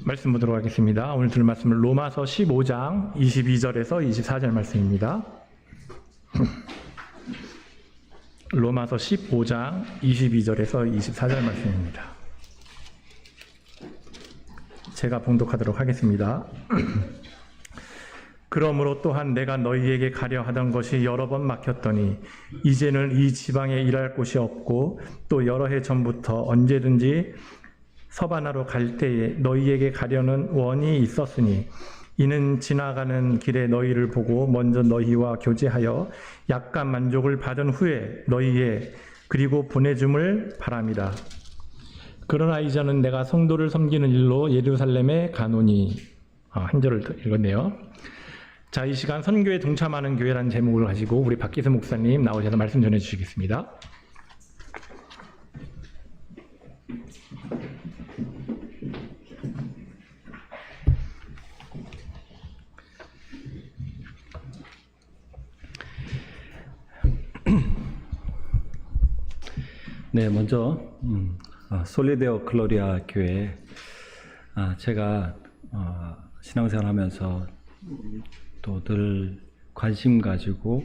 말씀 보도록 하겠습니다. 오늘 들을 말씀은 로마서 15장 22절에서 24절 말씀입니다. 로마서 15장 22절에서 24절 말씀입니다. 제가 봉독하도록 하겠습니다. 그러므로 또한 내가 너희에게 가려 하던 것이 여러 번 막혔더니 이제는 이 지방에 일할 곳이 없고 또 여러 해 전부터 언제든지 서바나로 갈 때에 너희에게 가려는 원이 있었으니 이는 지나가는 길에 너희를 보고 먼저 너희와 교제하여 약간 만족을 받은 후에 너희에 그리고 보내줌을 바랍니다. 그러나 이제는 내가 성도를 섬기는 일로 예루살렘에 가노니. 한 절을 읽었네요. 자, 이 시간 선교에 동참하는 교회라는 제목을 가지고 우리 박기수 목사님 나오셔서 말씀 전해 주시겠습니다. 네, 먼저 솔리데오 글로리아 교회 제가 신앙생활하면서 또 늘 관심 가지고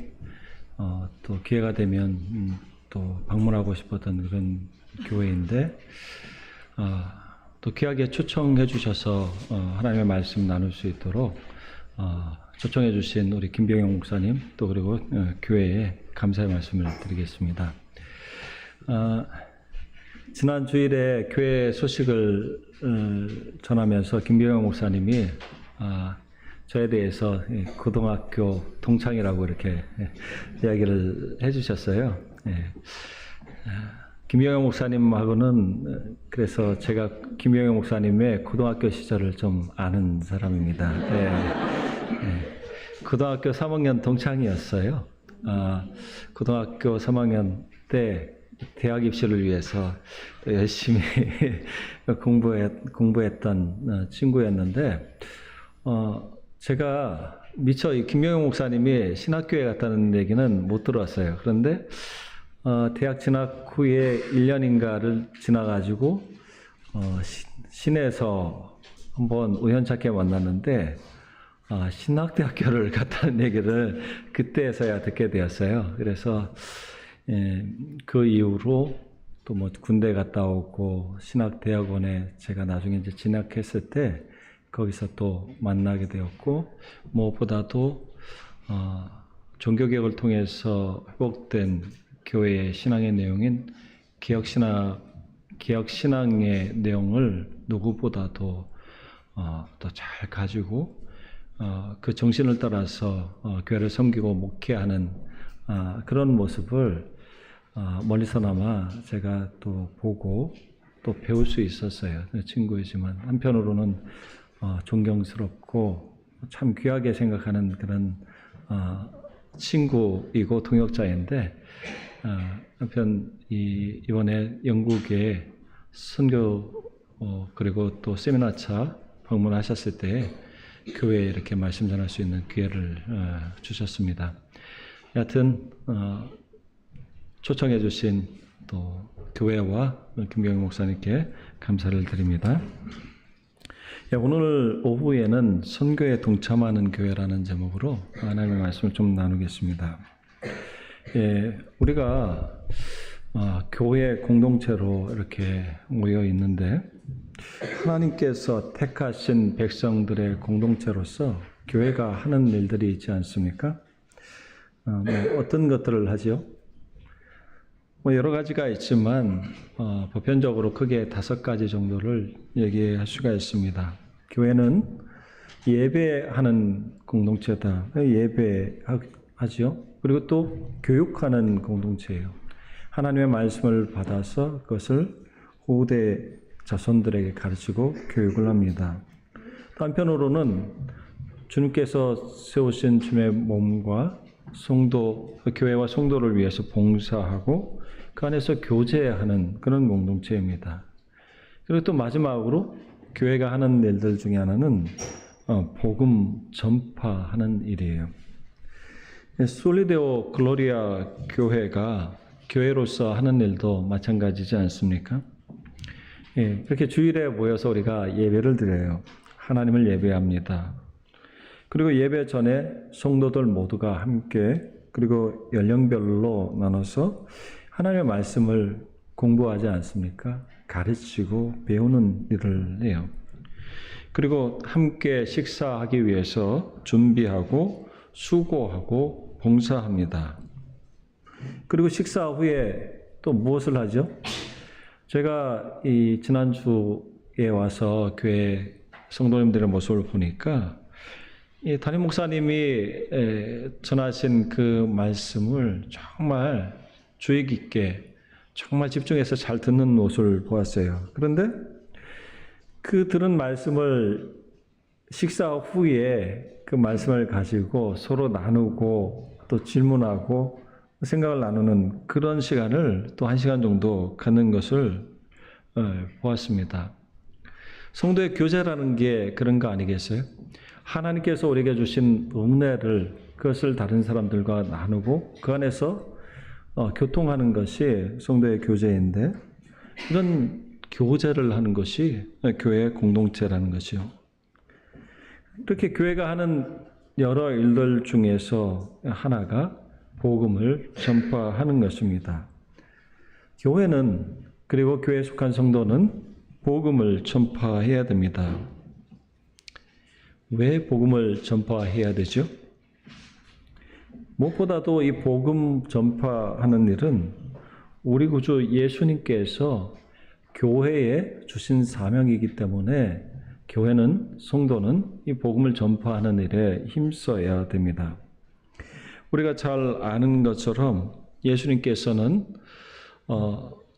또 기회가 되면 또 방문하고 싶었던 그런 교회인데 또 귀하게 초청해 주셔서 하나님의 말씀 나눌 수 있도록 초청해 주신 우리 김병영 목사님 또 그리고 교회에 감사의 말씀을 드리겠습니다. 지난 주일에 교회 소식을 전하면서 김병영 목사님이 저에 대해서 고등학교 동창이라고 이렇게 이야기를 해주셨어요. 김병영 목사님하고는 그래서 제가 김병영 목사님의 고등학교 시절을 좀 아는 사람입니다. 고등학교 3학년 동창이었어요. 고등학교 3학년 때 대학 입시를 위해서 열심히 공부했던 친구였는데, 제가 미처 이 김명용 목사님이 신학교에 갔다는 얘기는 못 들었어요. 그런데 대학 진학 후에 1년인가를 지나가지고 시내에서 한번 우연찮게 만났는데 신학대학교를 갔다는 얘기를 그때서야 듣게 되었어요. 그래서 그 이후로 또 뭐 군대 갔다 오고 신학대학원에 제가 나중에 이제 진학했을 때 거기서 또 만나게 되었고, 무엇보다도 종교개혁을 통해서 회복된 교회의 신앙의 내용인 개혁신앙의 내용을 누구보다도 더 잘 가지고 그 정신을 따라서 교회를 섬기고 목회하는 그런 모습을 멀리서나마 제가 또 보고 또 배울 수 있었어요. 친구이지만 한편으로는 존경스럽고 참 귀하게 생각하는 그런 친구이고 동역자인데, 한편 이번에 영국에 선교 그리고 또 세미나차 방문하셨을 때 교회에 이렇게 말씀 전할 수 있는 기회를 주셨습니다. 여하튼 초청해 주신 또 교회와 김병영 목사님께 감사를 드립니다. 오늘 오후에는 선교에 동참하는 교회라는 제목으로 하나님의 말씀을 좀 나누겠습니다. 우리가 교회 공동체로 이렇게 모여 있는데 하나님께서 택하신 백성들의 공동체로서 교회가 하는 일들이 있지 않습니까? 어떤 것들을 하지요? 여러 가지가 있지만 보편적으로 크게 5가지 정도를 얘기할 수가 있습니다. 교회는 예배하는 공동체다. 예배하죠. 그리고 또 교육하는 공동체예요. 하나님의 말씀을 받아서 그것을 후대 자손들에게 가르치고 교육을 합니다. 한편으로는 주님께서 세우신 주님의 몸과 성도, 교회와 성도를 위해서 봉사하고 그 안에서 교제하는 그런 공동체입니다. 그리고 또 마지막으로 교회가 하는 일들 중에 하나는 복음 전파하는 일이에요. 솔리데오 글로리아 교회가 교회로서 하는 일도 마찬가지지 않습니까? 예, 이렇게 주일에 모여서 우리가 예배를 드려요. 하나님을 예배합니다. 그리고 예배 전에 성도들 모두가 함께 그리고 연령별로 나눠서 하나님의 말씀을 공부하지 않습니까? 가르치고 배우는 일을 해요. 그리고 함께 식사하기 위해서 준비하고 수고하고 봉사합니다. 그리고 식사 후에 또 무엇을 하죠? 제가 이 지난주에 와서 교회 성도님들의 모습을 보니까 이 담임 목사님이 전하신 그 말씀을 정말 주의 깊게 정말 집중해서 잘 듣는 모습을 보았어요. 그런데 그 들은 말씀을 식사 후에 그 말씀을 가지고 서로 나누고 또 질문하고 생각을 나누는 그런 시간을 또 1시간 정도 갖는 것을 보았습니다. 성도의 교제라는 게 그런 거 아니겠어요? 하나님께서 우리에게 주신 은혜를 그것을 다른 사람들과 나누고 그 안에서 교통하는 것이 성도의 교제인데 이런 교제를 하는 것이 교회의 공동체라는 것이요. 이렇게 교회가 하는 여러 일들 중에서 하나가 복음을 전파하는 것입니다. 교회는 그리고 교회에 속한 성도는 복음을 전파해야 됩니다. 왜 복음을 전파해야 되죠? 무엇보다도 이 복음 전파하는 일은 우리 구주 예수님께서 교회에 주신 사명이기 때문에 교회는 성도는 이 복음을 전파하는 일에 힘써야 됩니다. 우리가 잘 아는 것처럼 예수님께서는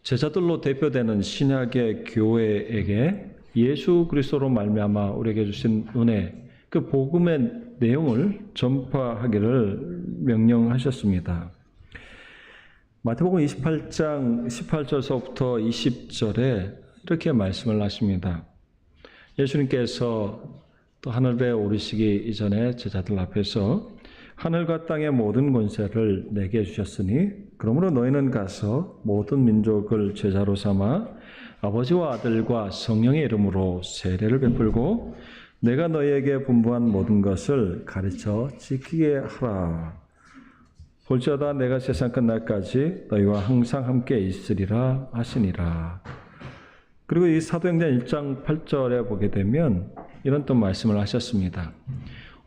제자들로 대표되는 신약의 교회에게 예수 그리스도로 말미암아 우리에게 주신 은혜, 그 복음의 내용을 전파하기를 명령하셨습니다. 마태복음 28장 18절서부터 20절에 이렇게 말씀을 하십니다. 예수님께서 또 하늘에 오르시기 이전에 제자들 앞에서 하늘과 땅의 모든 권세를 내게 주셨으니 그러므로 너희는 가서 모든 민족을 제자로 삼아 아버지와 아들과 성령의 이름으로 세례를 베풀고 내가 너희에게 분부한 모든 것을 가르쳐 지키게 하라. 볼지어다 내가 세상 끝날까지 너희와 항상 함께 있으리라 하시니라. 그리고 이 사도행전 1장 8절에 보게 되면 이런 또 말씀을 하셨습니다.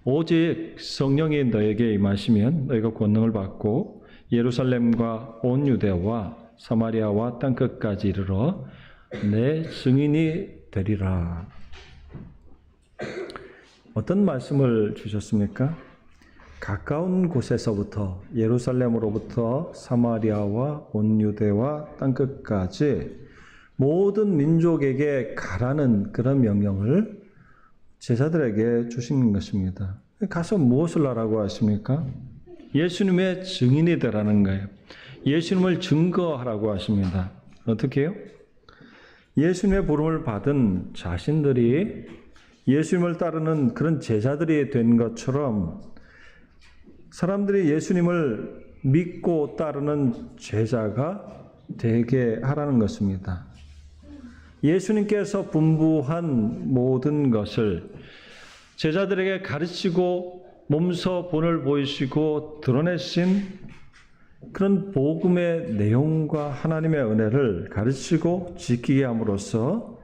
오직 성령이 너에게 임하시면 너희가 권능을 받고 예루살렘과 온 유대와 사마리아와 땅끝까지 이르러 내 증인이 되리라. 어떤 말씀을 주셨습니까? 가까운 곳에서부터 예루살렘으로부터 사마리아와 온 유대와 땅끝까지 모든 민족에게 가라는 그런 명령을 제자들에게 주신 것입니다. 가서 무엇을 하라고 하십니까? 예수님의 증인이 되라는 거예요. 예수님을 증거하라고 하십니다. 어떻게 해요? 예수님의 부름을 받은 자신들이 예수님을 따르는 그런 제자들이 된 것처럼 사람들이 예수님을 믿고 따르는 제자가 되게 하라는 것입니다. 예수님께서 분부한 모든 것을 제자들에게 가르치고 몸소 본을 보이시고 드러내신 그런 복음의 내용과 하나님의 은혜를 가르치고 지키게 함으로써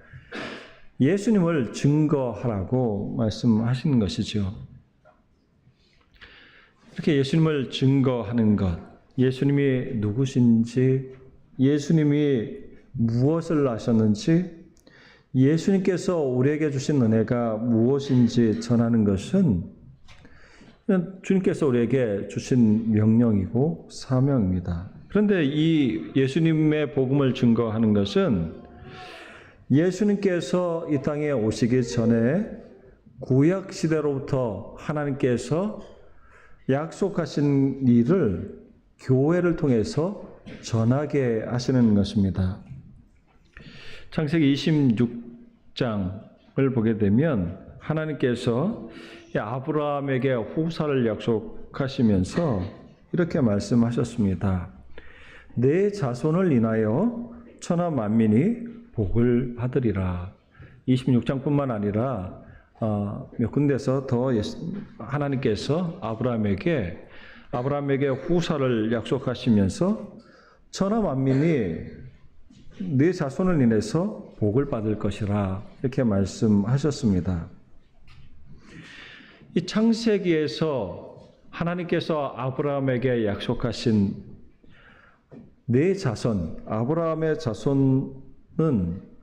예수님을 증거하라고 말씀하시는 것이죠. 이렇게 예수님을 증거하는 것, 예수님이 누구신지, 예수님이 무엇을 하셨는지, 예수님께서 우리에게 주신 은혜가 무엇인지 전하는 것은 주님께서 우리에게 주신 명령이고 사명입니다. 그런데 이 예수님의 복음을 증거하는 것은 예수님께서 이 땅에 오시기 전에 구약 시대로부터 하나님께서 약속하신 일을 교회를 통해서 전하게 하시는 것입니다. 창세기 26장을 보게 되면 하나님께서 아브라함에게 후사를 약속하시면서 이렇게 말씀하셨습니다. 내 자손을 인하여 천하 만민이 복을 받으리라. 26장뿐만 아니라 몇 군데서 더 하나님께서 아브라함에게 후사를 약속하시면서 천하 만민이 네 자손을 인해서 복을 받을 것이라 이렇게 말씀하셨습니다. 이 창세기에서 하나님께서 아브라함에게 약속하신 네 자손, 아브라함의 자손은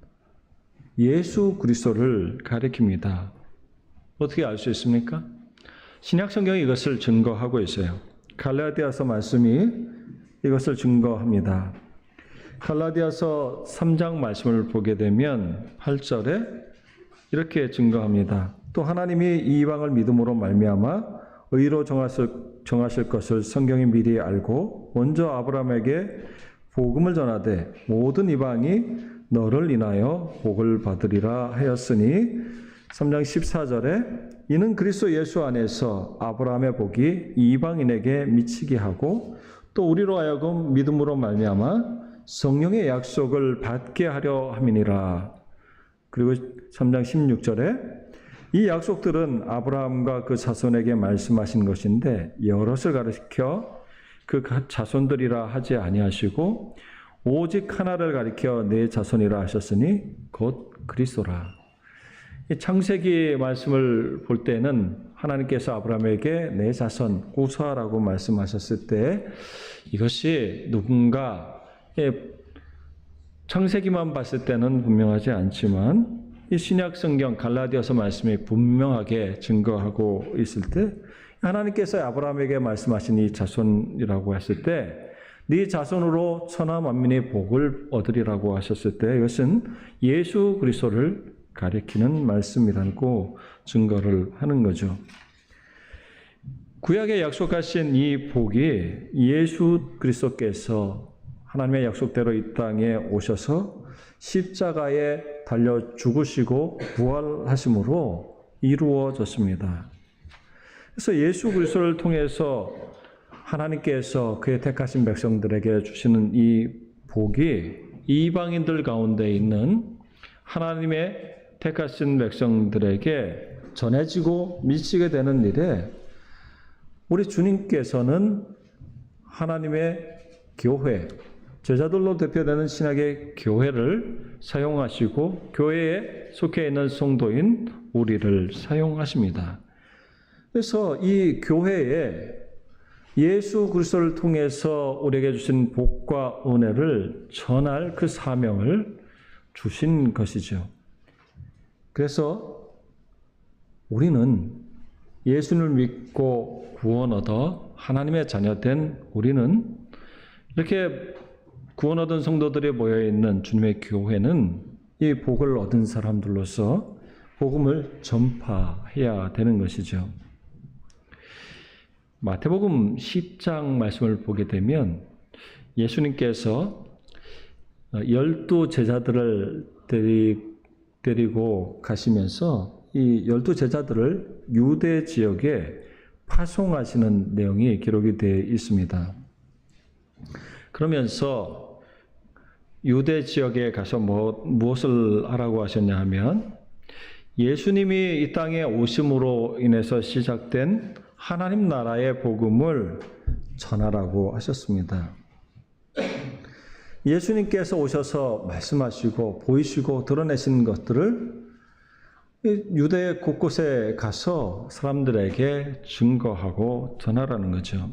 예수 그리스도를 가리킵니다. 어떻게 알 수 있습니까? 신약 성경이 이것을 증거하고 있어요. 갈라디아서 말씀이 이것을 증거합니다. 갈라디아서 3장 말씀을 보게 되면 8절에 이렇게 증거합니다. 또 하나님이 이 이방을 믿음으로 말미암아 의로 정하실 것을 성경이 미리 알고 먼저 아브라함에게 복음을 전하되 모든 이방이 너를 인하여 복을 받으리라 하였으니 3장 14절에 이는 그리스도 예수 안에서 아브라함의 복이 이방인에게 미치게 하고 또 우리로 하여금 믿음으로 말미암아 성령의 약속을 받게 하려 함이니라. 그리고 3장 16절에 이 약속들은 아브라함과 그 자손에게 말씀하신 것인데 여럿을 가리켜 그 자손들이라 하지 아니하시고 오직 하나를 가리켜 네 자손이라 하셨으니 곧 그리스도라. 이 창세기 말씀을 볼 때는 하나님께서 아브라함에게 내 자손 후사라고 말씀하셨을 때 이것이 누군가 창세기만 봤을 때는 분명하지 않지만 이 신약 성경 갈라디아서 말씀이 분명하게 증거하고 있을 때 하나님께서 아브라함에게 말씀하신 이 자손이라고 했을 때 네 자손으로 천하 만민의 복을 얻으리라고 하셨을 때 이것은 예수 그리스도를 가리키는 말씀이라고 증거를 하는 거죠. 구약에 약속하신 이 복이 예수 그리스도께서 하나님의 약속대로 이 땅에 오셔서 십자가에 달려 죽으시고 부활하심으로 이루어졌습니다. 그래서 예수 그리스도를 통해서 하나님께서 그의 택하신 백성들에게 주시는 이 복이 이방인들 가운데 있는 하나님의 택하신 백성들에게 전해지고 미치게 되는 일에 우리 주님께서는 하나님의 교회, 제자들로 대표되는 신약의 교회를 사용하시고 교회에 속해 있는 성도인 우리를 사용하십니다. 그래서 이 교회에 예수 그리스도를 통해서 우리에게 주신 복과 은혜를 전할 그 사명을 주신 것이죠. 그래서 우리는 예수를 믿고 구원 얻어 하나님의 자녀된 우리는 이렇게 구원 얻은 성도들이 모여있는 주님의 교회는 이 복을 얻은 사람들로서 복음을 전파해야 되는 것이죠. 마태복음 10장 말씀을 보게 되면 예수님께서 12 제자들을 데리고 가시면서 이 12 제자들을 유대 지역에 파송하시는 내용이 기록이 되어 있습니다. 그러면서 유대 지역에 가서 무엇을 하라고 하셨냐 하면 예수님이 이 땅에 오심으로 인해서 시작된 하나님 나라의 복음을 전하라고 하셨습니다. 예수님께서 오셔서 말씀하시고 보이시고 드러내신 것들을 유대 곳곳에 가서 사람들에게 증거하고 전하라는 거죠.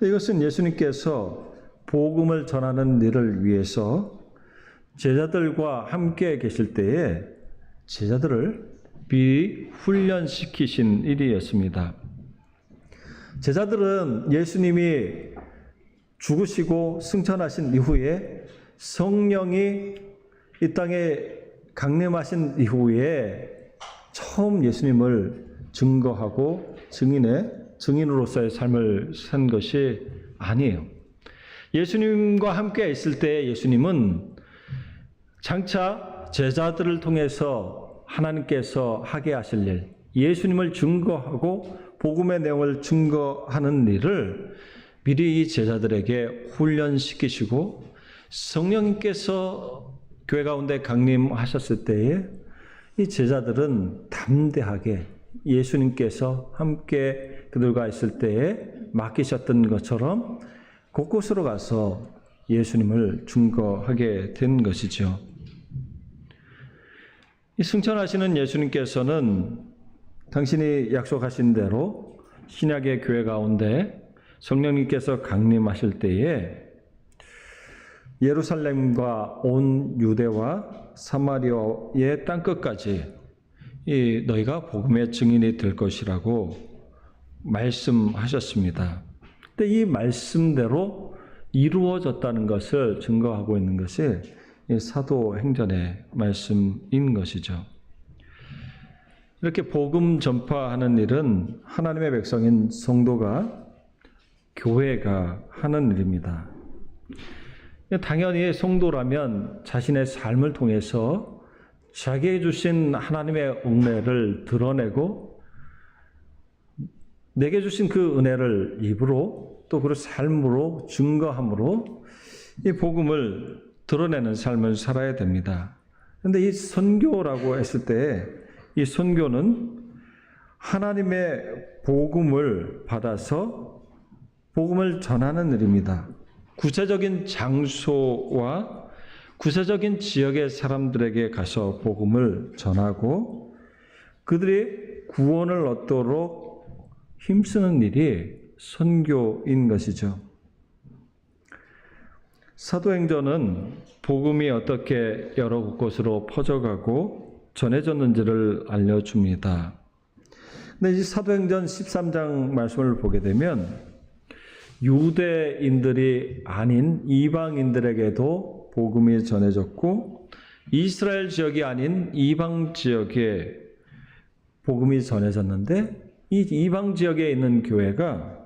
이것은 예수님께서 복음을 전하는 일을 위해서 제자들과 함께 계실 때에 제자들을 미리 훈련시키신 일이었습니다. 제자들은 예수님이 죽으시고 승천하신 이후에 성령이 이 땅에 강림하신 이후에 처음 예수님을 증거하고 증인으로서의 삶을 산 것이 아니에요. 예수님과 함께 있을 때 예수님은 장차 제자들을 통해서 하나님께서 하게 하실 일, 예수님을 증거하고 복음의 내용을 증거하는 일을 미리 이 제자들에게 훈련시키시고 성령님께서 교회 가운데 강림하셨을 때에 이 제자들은 담대하게 예수님께서 함께 그들과 있을 때에 맡기셨던 것처럼 곳곳으로 가서 예수님을 증거하게 된 것이죠. 이 승천하시는 예수님께서는 당신이 약속하신 대로 신약의 교회 가운데 성령님께서 강림하실 때에 예루살렘과 온 유대와 사마리아의 땅끝까지 너희가 복음의 증인이 될 것이라고 말씀하셨습니다. 근데 이 말씀대로 이루어졌다는 것을 증거하고 있는 것이 사도행전의 말씀인 것이죠. 이렇게 복음 전파하는 일은 하나님의 백성인 성도가, 교회가 하는 일입니다. 당연히 성도라면 자신의 삶을 통해서 자기에게 주신 하나님의 은혜를 드러내고 내게 주신 그 은혜를 입으로 또 그 삶으로 증거함으로 이 복음을 드러내는 삶을 살아야 됩니다. 그런데 이 선교라고 했을 때 이 선교는 하나님의 복음을 받아서 복음을 전하는 일입니다. 구체적인 장소와 구체적인 지역의 사람들에게 가서 복음을 전하고 그들이 구원을 얻도록 힘쓰는 일이 선교인 것이죠. 사도행전은 복음이 어떻게 여러 곳으로 퍼져가고 전해졌는지를 알려줍니다. 근데 이 사도행전 13장 말씀을 보게 되면 유대인들이 아닌 이방인들에게도 복음이 전해졌고 이스라엘 지역이 아닌 이방 지역에 복음이 전해졌는데 이 이방 지역에 있는 교회가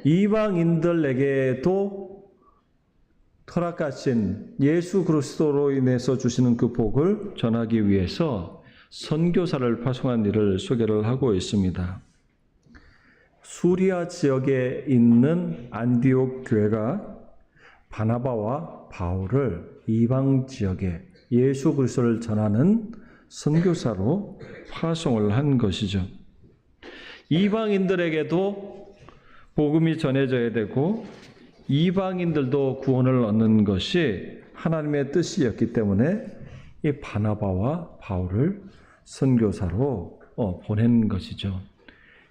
이방인들에게도 허락하신 예수 그리스도로 인해서 주시는 그 복을 전하기 위해서 선교사를 파송한 일을 소개를 하고 있습니다. 수리아 지역에 있는 안디옥 교회가 바나바와 바울을 이방 지역에 예수 그리스도를 전하는 선교사로 파송을 한 것이죠. 이방인들에게도 복음이 전해져야 되고 이방인들도 구원을 얻는 것이 하나님의 뜻이었기 때문에 이 바나바와 바울을 선교사로 보낸 것이죠.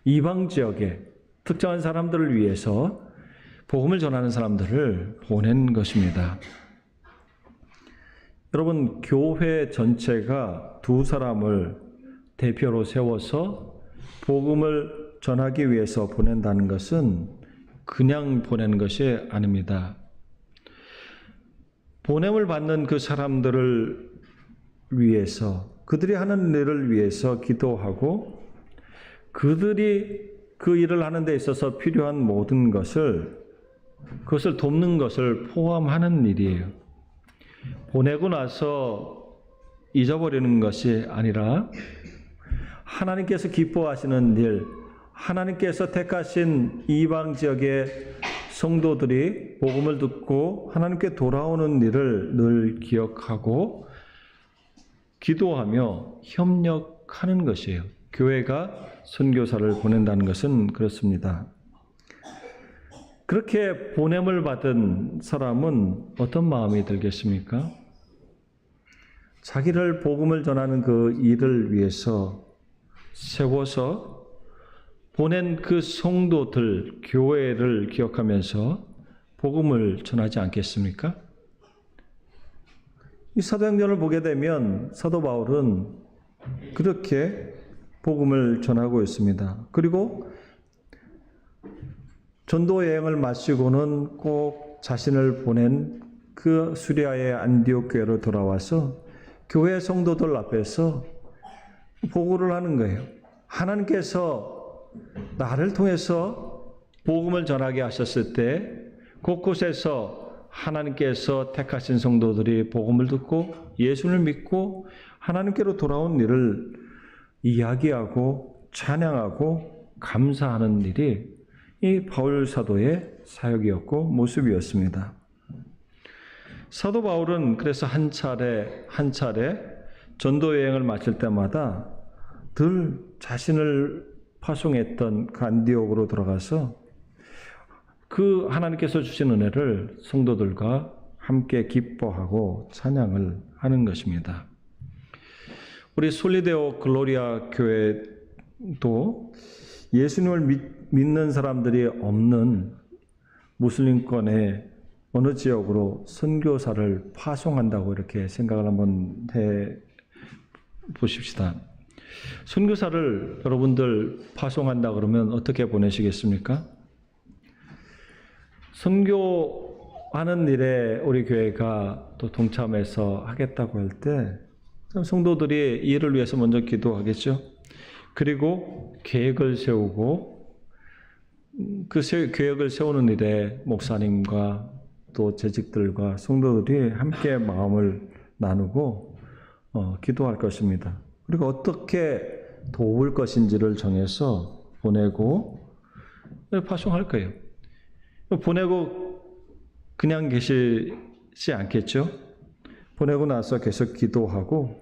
이방 지역에 특정한 사람들을 위해서 복음을 전하는 사람들을 보낸 것입니다. 여러분, 교회 전체가 두 사람을 대표로 세워서 복음을 전하기 위해서 보낸다는 것은 그냥 보내는 것이 아닙니다. 보냄을 받는 그 사람들을 위해서, 그들이 하는 일을 위해서 기도하고 그들이 그 일을 하는 데 있어서 필요한 모든 것을, 그것을 돕는 것을 포함하는 일이에요. 보내고 나서 잊어버리는 것이 아니라 하나님께서 기뻐하시는 일, 하나님께서 택하신 이방 지역의 성도들이 복음을 듣고 하나님께 돌아오는 일을 늘 기억하고 기도하며 협력하는 것이에요. 교회가 선교사를 보낸다는 것은 그렇습니다. 그렇게 보냄을 받은 사람은 어떤 마음이 들겠습니까? 자기를 복음을 전하는 그 일을 위해서 세워서 보낸 그 성도들, 교회를 기억하면서 복음을 전하지 않겠습니까? 이 사도행전을 보게 되면 사도 바울은 그렇게 복음을 전하고 있습니다. 그리고 전도 여행을 마치고는 꼭 자신을 보낸 그 수리아의 안디옥 교회로 돌아와서 교회 성도들 앞에서 보고를 하는 거예요. 하나님께서 나를 통해서 복음을 전하게 하셨을 때 곳곳에서 하나님께서 택하신 성도들이 복음을 듣고 예수를 믿고 하나님께로 돌아온 일을 이야기하고 찬양하고 감사하는 일이 이 바울 사도의 사역이었고 모습이었습니다. 사도 바울은 그래서 한 차례 전도 여행을 마칠 때마다 늘 자신을 파송했던 그 안디옥으로 들어가서 그 하나님께서 주신 은혜를 성도들과 함께 기뻐하고 찬양을 하는 것입니다. 우리 솔리데오 글로리아 교회도 예수님을 믿는 사람들이 없는 무슬림권의 어느 지역으로 선교사를 파송한다고 이렇게 생각을 한번 해 보십시다. 선교사를 여러분들 파송한다 그러면 어떻게 보내시겠습니까? 선교하는 일에 우리 교회가 또 동참해서 하겠다고 할 때 성도들이 이 일을 위해서 먼저 기도하겠죠. 그리고 계획을 세우고 그 계획을 세우는 일에 목사님과 또 재직들과 성도들이 함께 마음을 나누고 기도할 것입니다. 그리고 어떻게 도울 것인지를 정해서 보내고 파송할 거예요. 보내고 그냥 계시지 않겠죠? 보내고 나서 계속 기도하고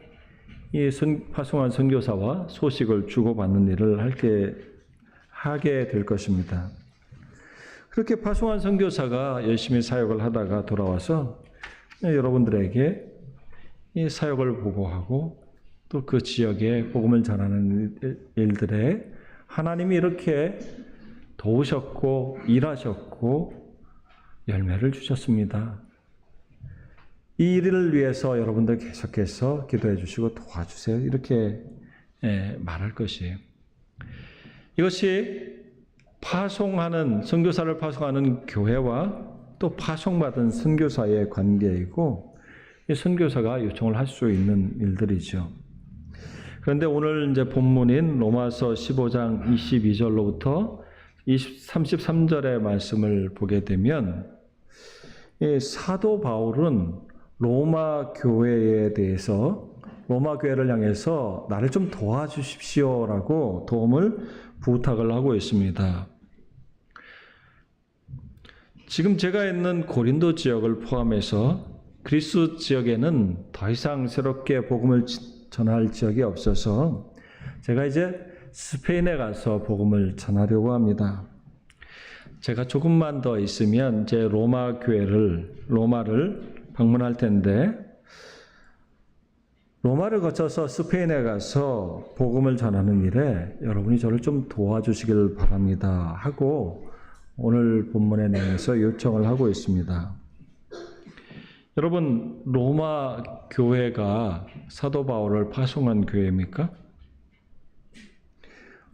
이 파송한 선교사와 소식을 주고받는 일을 하게 될 것입니다. 그렇게 파송한 선교사가 열심히 사역을 하다가 돌아와서 여러분들에게 이 사역을 보고하고 또 그 지역에 복음을 전하는 일들에 하나님이 이렇게 도우셨고 일하셨고 열매를 주셨습니다. 이 일을 위해서 여러분들 계속해서 기도해 주시고 도와주세요. 이렇게 말할 것이에요. 이것이 파송하는 선교사를 파송하는 교회와 또 파송받은 선교사의 관계이고 이 선교사가 요청을 할 수 있는 일들이죠. 그런데 오늘 이제 본문인 로마서 15장 22절로부터 33절의 말씀을 보게 되면 이 사도 바울은 로마 교회에 대해서 로마 교회를 향해서 나를 좀 도와주십시오라고 도움을 부탁을 하고 있습니다. 지금 제가 있는 고린도 지역을 포함해서 그리스 지역에는 더 이상 새롭게 복음을 전할 지역이 없어서 제가 이제 스페인에 가서 복음을 전하려고 합니다. 제가 조금만 더 있으면 이제 로마를 방문할 텐데 로마를 거쳐서 스페인에 가서 복음을 전하는 일에 여러분이 저를 좀 도와주시길 바랍니다 하고 오늘 본문에 내에서 요청을 하고 있습니다. 여러분, 로마 교회가 사도 바울을 파송한 교회입니까?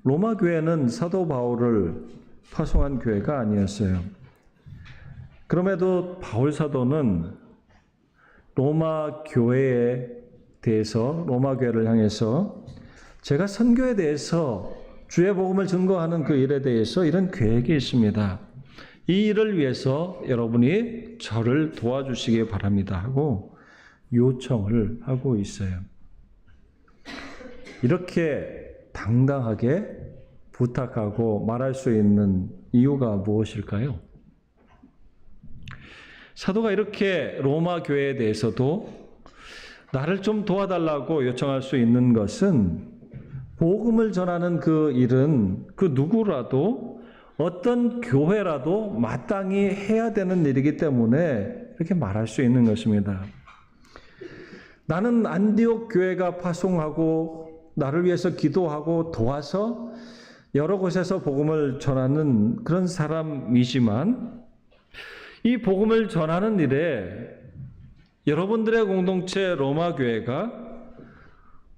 로마 교회는 사도 바울을 파송한 교회가 아니었어요. 그럼에도 바울 사도는 로마 교회에 대해서 로마 교회를 향해서 제가 선교에 대해서 주의 복음을 증거하는 그 일에 대해서 이런 계획이 있습니다. 이 일을 위해서 여러분이 저를 도와주시기 바랍니다 하고 요청을 하고 있어요. 이렇게 당당하게 부탁하고 말할 수 있는 이유가 무엇일까요? 사도가 이렇게 로마 교회에 대해서도 나를 좀 도와달라고 요청할 수 있는 것은 복음을 전하는 그 일은 그 누구라도 어떤 교회라도 마땅히 해야 되는 일이기 때문에 이렇게 말할 수 있는 것입니다. 나는 안디옥 교회가 파송하고 나를 위해서 기도하고 도와서 여러 곳에서 복음을 전하는 그런 사람이지만 이 복음을 전하는 일에 여러분들의 공동체 로마 교회가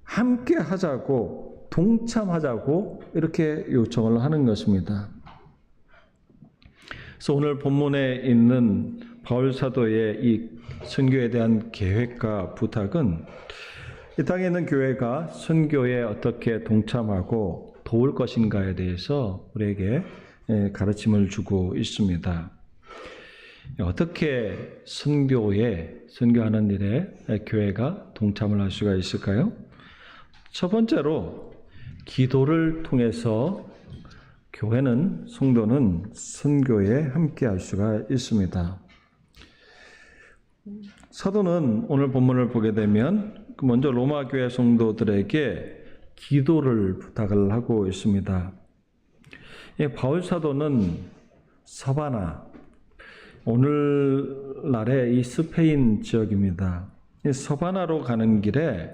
함께 하자고 동참하자고 이렇게 요청을 하는 것입니다. 그래서 오늘 본문에 있는 바울 사도의 이 선교에 대한 계획과 부탁은 이 땅에 있는 교회가 선교에 어떻게 동참하고 도울 것인가에 대해서 우리에게 가르침을 주고 있습니다. 어떻게 선교하는 일에 교회가 동참을 할 수가 있을까요? 첫 번째로 기도를 통해서 교회는 성도는 선교에 함께 할 수가 있습니다. 사도는 오늘 본문을 보게 되면 먼저 로마 교회 성도들에게 기도를 부탁을 하고 있습니다. 바울 사도는 사바나, 오늘날의 이 스페인 지역입니다. 이 사바나로 가는 길에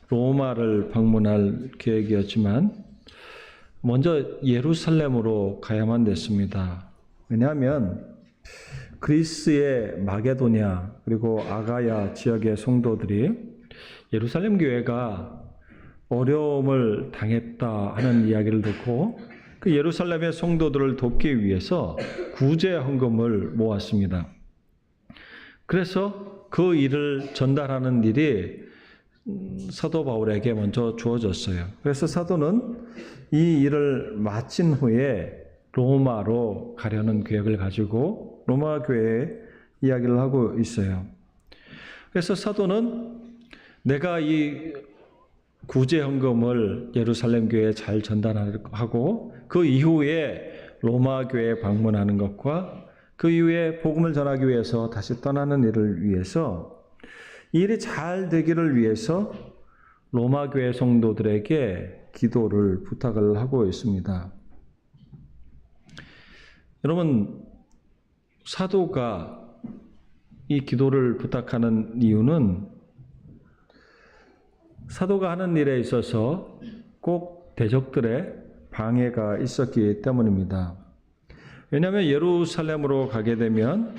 로마를 방문할 계획이었지만 먼저 예루살렘으로 가야만 됐습니다. 왜냐하면 그리스의 마게도냐 그리고 아가야 지역의 성도들이 예루살렘 교회가 어려움을 당했다 하는 이야기를 듣고 그 예루살렘의 성도들을 돕기 위해서 구제 헌금을 모았습니다. 그래서 그 일을 전달하는 일이 사도 바울에게 먼저 주어졌어요. 그래서 사도는 이 일을 마친 후에 로마로 가려는 계획을 가지고 로마 교회에 이야기를 하고 있어요. 그래서 사도는 내가 이 구제 헌금을 예루살렘 교회에 잘 전달하고 그 이후에 로마 교회에 방문하는 것과 그 이후에 복음을 전하기 위해서 다시 떠나는 일을 위해서 이 일이 잘 되기를 위해서 로마 교회 성도들에게 기도를 부탁을 하고 있습니다. 여러분, 사도가 이 기도를 부탁하는 이유는 사도가 하는 일에 있어서 꼭 대적들의 방해가 있었기 때문입니다. 왜냐하면 예루살렘으로 가게 되면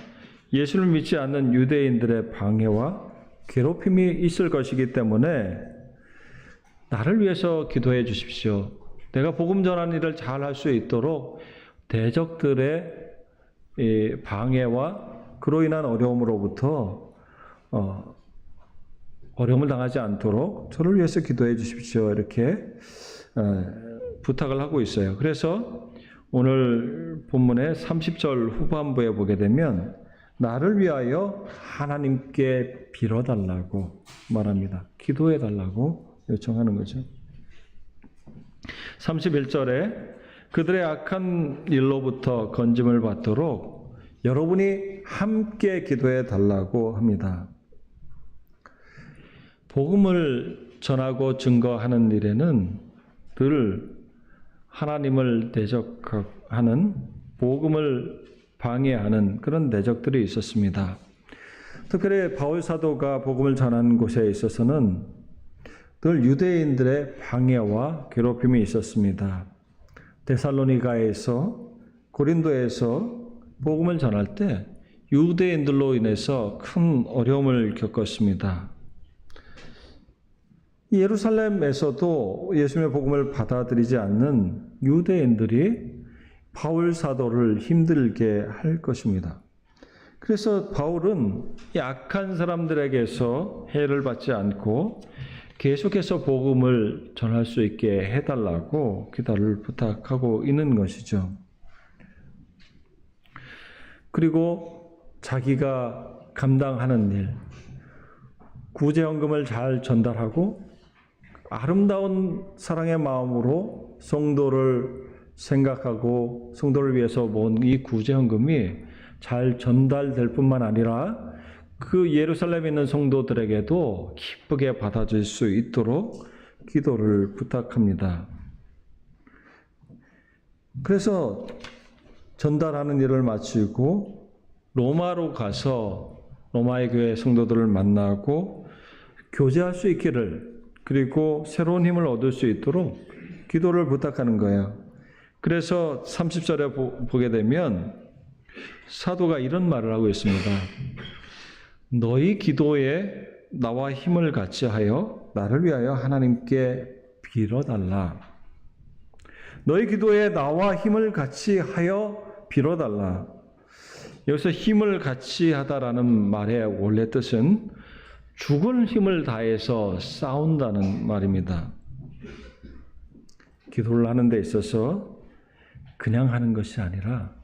예수를 믿지 않는 유대인들의 방해와 괴롭힘이 있을 것이기 때문에 나를 위해서 기도해 주십시오. 내가 복음 전하는 일을 잘 할 수 있도록 대적들의 방해와 그로 인한 어려움으로부터 어려움을 당하지 않도록 저를 위해서 기도해 주십시오. 이렇게 부탁을 하고 있어요. 그래서 오늘 본문의 30절 후반부에 보게 되면 나를 위하여 하나님께 빌어달라고 말합니다. 기도해 달라고 요청하는 거죠. 31절에 그들의 악한 일로부터 건짐을 받도록 여러분이 함께 기도해 달라고 합니다. 복음을 전하고 증거하는 일에는 늘 하나님을 대적하는 복음을 방해하는 그런 대적들이 있었습니다. 특별히 바울 사도가 복음을 전하는 곳에 있어서는 늘 유대인들의 방해와 괴롭힘이 있었습니다. 데살로니가에서 고린도에서 복음을 전할 때 유대인들로 인해서 큰 어려움을 겪었습니다. 예루살렘에서도 예수님의 복음을 받아들이지 않는 유대인들이 바울 사도를 힘들게 할 것입니다. 그래서 바울은 약한 사람들에게서 해를 받지 않고 계속해서 복음을 전할 수 있게 해달라고 기도를 부탁하고 있는 것이죠. 그리고 자기가 감당하는 일, 구제헌금을 잘 전달하고 아름다운 사랑의 마음으로 성도를 생각하고 성도를 위해서 모은 이 구제헌금이 잘 전달될 뿐만 아니라 그 예루살렘에 있는 성도들에게도 기쁘게 받아줄 수 있도록 기도를 부탁합니다. 그래서 전달하는 일을 마치고 로마로 가서 로마의 교회 성도들을 만나고 교제할 수 있기를 그리고 새로운 힘을 얻을 수 있도록 기도를 부탁하는 거예요. 그래서 30절에 보게 되면 사도가 이런 말을 하고 있습니다. 너희 기도에 나와 힘을 같이 하여 나를 위하여 하나님께 빌어달라. 너희 기도에 나와 힘을 같이 하여 빌어달라. 여기서 힘을 같이 하다라는 말의 원래 뜻은 죽을 힘을 다해서 싸운다는 말입니다. 기도를 하는 데 있어서 그냥 하는 것이 아니라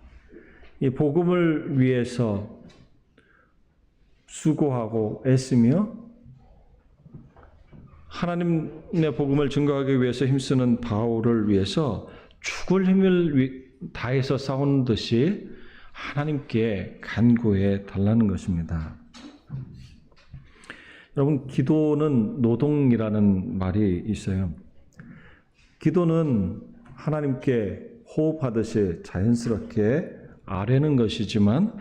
이 복음을 위해서 수고하고 애쓰며 하나님의 복음을 증거하기 위해서 힘쓰는 바울을 위해서 죽을 힘을 다해서 싸우는 듯이 하나님께 간구해 달라는 것입니다. 여러분, 기도는 노동이라는 말이 있어요. 기도는 하나님께 호흡하듯이 자연스럽게 아뢰는 것이지만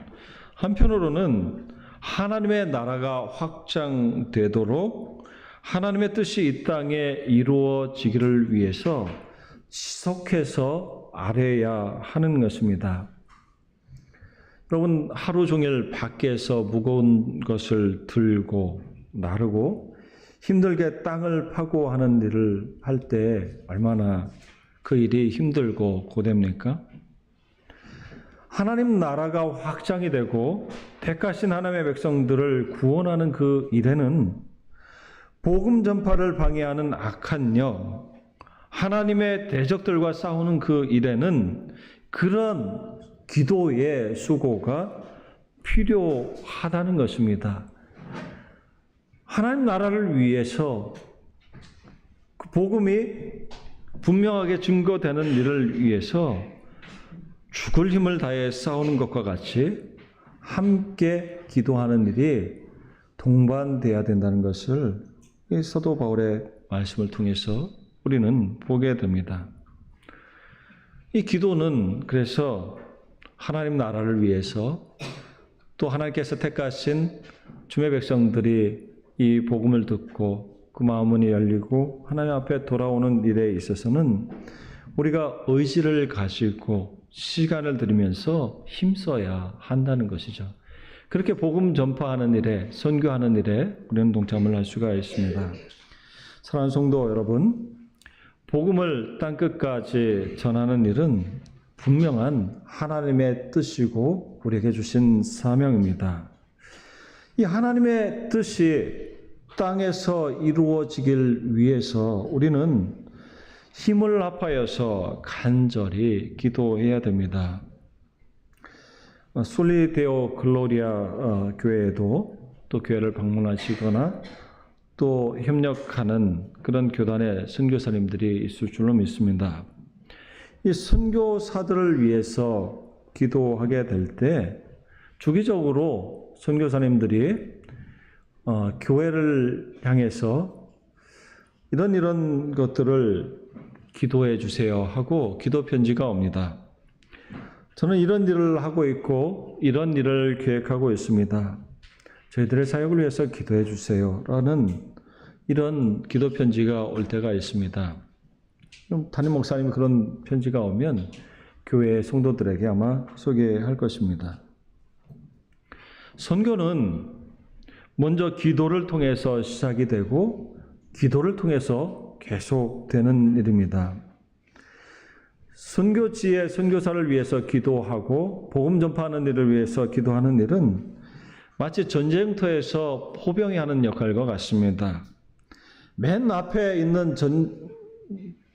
한편으로는 하나님의 나라가 확장되도록 하나님의 뜻이 이 땅에 이루어지기를 위해서 지속해서 아뢰야 하는 것입니다. 여러분, 하루 종일 밖에서 무거운 것을 들고 나르고 힘들게 땅을 파고 하는 일을 할 때 얼마나 그 일이 힘들고 고됩니까? 하나님 나라가 확장이 되고 택하신 하나님의 백성들을 구원하는 그 일에는 복음 전파를 방해하는 악한 영, 하나님의 대적들과 싸우는 그 일에는 그런 기도의 수고가 필요하다는 것입니다. 하나님 나라를 위해서 그 복음이 분명하게 증거되는 일을 위해서 죽을 힘을 다해 싸우는 것과 같이 함께 기도하는 일이 동반돼야 된다는 것을 이 사도 바울의 말씀을 통해서 우리는 보게 됩니다. 이 기도는 그래서 하나님 나라를 위해서 또 하나님께서 택하신 주의 백성들이 이 복음을 듣고 그 마음문이 열리고 하나님 앞에 돌아오는 일에 있어서는 우리가 의지를 가지고 시간을 들이면서 힘써야 한다는 것이죠. 그렇게 복음 전파하는 일에, 선교하는 일에 우리는 동참을 할 수가 있습니다. 사랑하는 성도 여러분, 복음을 땅끝까지 전하는 일은 분명한 하나님의 뜻이고 우리에게 주신 사명입니다. 이 하나님의 뜻이 땅에서 이루어지길 위해서 우리는 힘을 합하여서 간절히 기도해야 됩니다. 솔리데오 글로리아 교회에도 또 교회를 방문하시거나 또 협력하는 그런 교단의 선교사님들이 있을 줄로 믿습니다. 이 선교사들을 위해서 기도하게 될 때 주기적으로 선교사님들이 교회를 향해서 이런 것들을 기도해 주세요 하고 기도 편지가 옵니다. 저는 이런 일을 하고 있고 이런 일을 계획하고 있습니다. 저희들의 사역을 위해서 기도해 주세요 라는 이런 기도 편지가 올 때가 있습니다. 담임 목사님이 그런 편지가 오면 교회 성도들에게 아마 소개할 것입니다. 선교는 먼저 기도를 통해서 시작이 되고 기도를 통해서 계속되는 일입니다. 선교지의 선교사를 위해서 기도하고 복음 전파하는 일을 위해서 기도하는 일은 마치 전쟁터에서 포병이 하는 역할과 같습니다. 맨 앞에 있는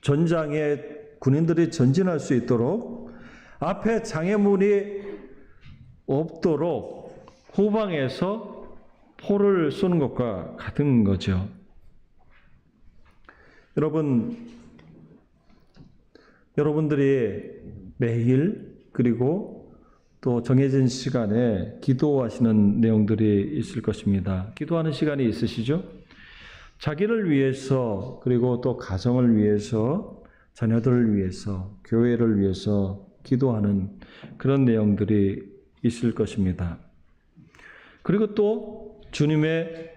전장에 군인들이 전진할 수 있도록 앞에 장애물이 없도록 후방에서 포를 쏘는 것과 같은 거죠. 여러분들이 매일 그리고 또 정해진 시간에 기도하시는 내용들이 있을 것입니다. 기도하는 시간이 있으시죠? 자기를 위해서 그리고 또 가정을 위해서 자녀들을 위해서 교회를 위해서 기도하는 그런 내용들이 있을 것입니다. 그리고 또 주님의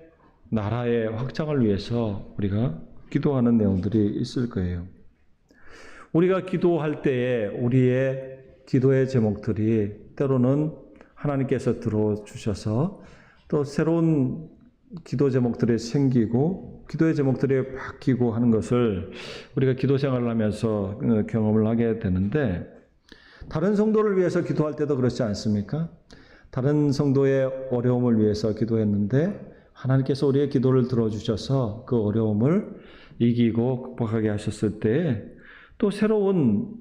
나라의 확장을 위해서 우리가 기도하는 내용들이 있을 거예요. 우리가 기도할 때에 우리의 기도의 제목들이 때로는 하나님께서 들어주셔서 또 새로운 기도 제목들이 생기고 기도의 제목들이 바뀌고 하는 것을 우리가 기도 생활을 하면서 경험을 하게 되는데 다른 성도를 위해서 기도할 때도 그렇지 않습니까? 다른 성도의 어려움을 위해서 기도했는데 하나님께서 우리의 기도를 들어주셔서 그 어려움을 이기고 극복하게 하셨을 때 또 새로운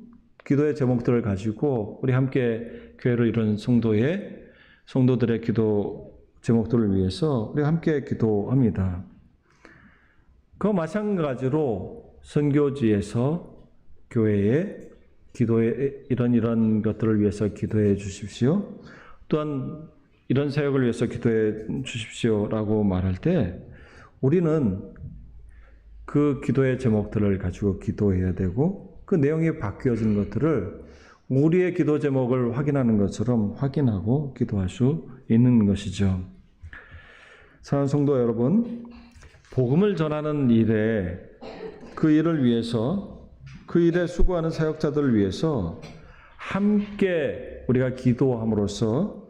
기도의 제목들을 가지고 우리 함께 교회를 이루는 성도들의 기도 제목들을 위해서 우리 함께 기도합니다. 그와 마찬가지로 선교지에서 교회에 기도에 이런 것들을 위해서 기도해 주십시오. 또한 이런 사역을 위해서 기도해 주십시오라고 말할 때 우리는 그 기도의 제목들을 가지고 기도해야 되고 그 내용이 바뀌어진 것들을 우리의 기도 제목을 확인하는 것처럼 확인하고 기도할 수 있는 것이죠. 사랑하는 성도 여러분, 복음을 전하는 일에 그 일을 위해서 그 일에 수고하는 사역자들을 위해서 함께 우리가 기도함으로써